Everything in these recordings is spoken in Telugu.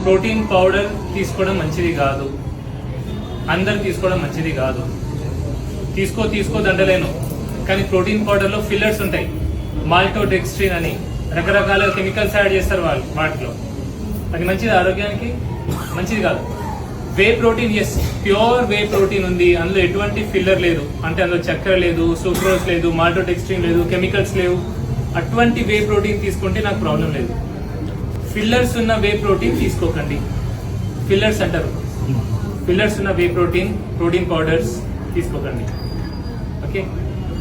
ప్రోటీన్ పౌడర్ తీసుకోవడం మంచిది కాదు, అందరు తీసుకోవడం మంచిది కాదు. తీసుకోదండలేను, కానీ ప్రోటీన్ పౌడర్లో ఫిల్లర్స్ ఉంటాయి. మాల్టోడెక్స్ట్రిన్ అని రకరకాల కెమికల్స్ యాడ్ చేస్తారు వాటిలో. అది మంచిది, ఆరోగ్యానికి మంచిది కాదు. Whey protein, yes, pure whey protein ఉంది, అందులో ఎటువంటి ఫిల్లర్ లేదు, అంటే అందులో చక్కెర లేదు, సూక్రోజ్ లేదు, మాల్టోడెక్స్ట్రిన్ లేదు, కెమికల్స్ లేవు. అటువంటి వే ప్రోటీన్ తీసుకుంటే నాకు ప్రాబ్లం లేదు. ఫిల్లర్స్ ఉన్న వే ప్రోటీన్ తీసుకోకండి. ఫిల్లర్స్ అంటారు, ఫిల్లర్స్ ఉన్న వే ప్రోటీన్ పౌడర్స్ తీసుకోకండి. ఓకే,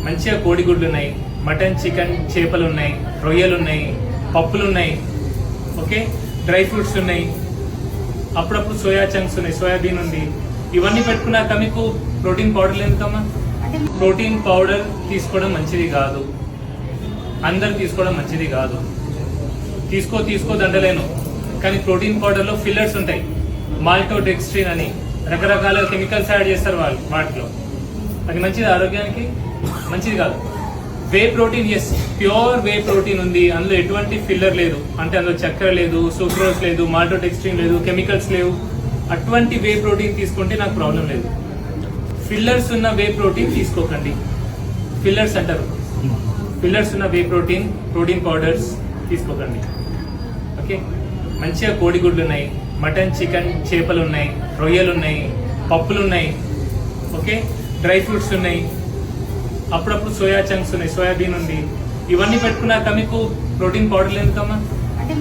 మంచిగా కోడిగుడ్లు ఉన్నాయి, మటన్, చికెన్, చేపలు ఉన్నాయి, రొయ్యలు ఉన్నాయి, పప్పులు ఉన్నాయి, ఓకే, డ్రై ఫ్రూట్స్ ఉన్నాయి, అప్పుడప్పుడు సోయా చంక్స్ ఉన్నాయి, సోయాబీన్ ఉంది. ఇవన్నీ పెట్టుకున్నాక మీకు ప్రోటీన్ పౌడర్ ఎందుకమ్మా? ప్రోటీన్ పౌడర్ తీసుకోవడం మంచిది కాదు, అందరు తీసుకోవడం మంచిది కాదు. తీసుకోదండలేను, కానీ ప్రోటీన్ పౌడర్లో ఫిల్లర్స్ ఉంటాయి. మాల్టోడెక్స్ట్రిన్ అని రకరకాల కెమికల్స్ యాడ్ చేస్తారు వాటిలో. అది మంచిది, ఆరోగ్యానికి మంచిది కాదు. Whey protein, yes, pure whey protein ఉంది, అందులో ఎటువంటి ఫిల్లర్ లేదు, అంటే అందులో చక్కెర లేదు, సూక్రోజ్ లేదు, మాల్టోడెక్స్ట్రిన్ లేదు, కెమికల్స్ లేవు. అటువంటి వే ప్రోటీన్ తీసుకుంటే నాకు ప్రాబ్లం లేదు. ఫిల్లర్స్ ఉన్న వే ప్రోటీన్ తీసుకోకండి. ఫిల్లర్స్ అంటారు, ఫిల్లర్స్ ఉన్న వే ప్రోటీన్ పౌడర్స్ తీసుకోకండి. ఓకే, మంచిగా కోడిగుడ్లు ఉన్నాయి, మటన్, చికెన్, చేపలు ఉన్నాయి, రొయ్యలు ఉన్నాయి, పప్పులు ఉన్నాయి, ఓకే, డ్రై ఫ్రూట్స్ ఉన్నాయి, అప్పుడప్పుడు సోయా చంక్స్ ఉన్నాయి, సోయాబీన్ ఉంది. ఇవన్నీ పెట్టుకున్నాక మీకు ప్రోటీన్ పౌడర్ ఎందుకమ్మా?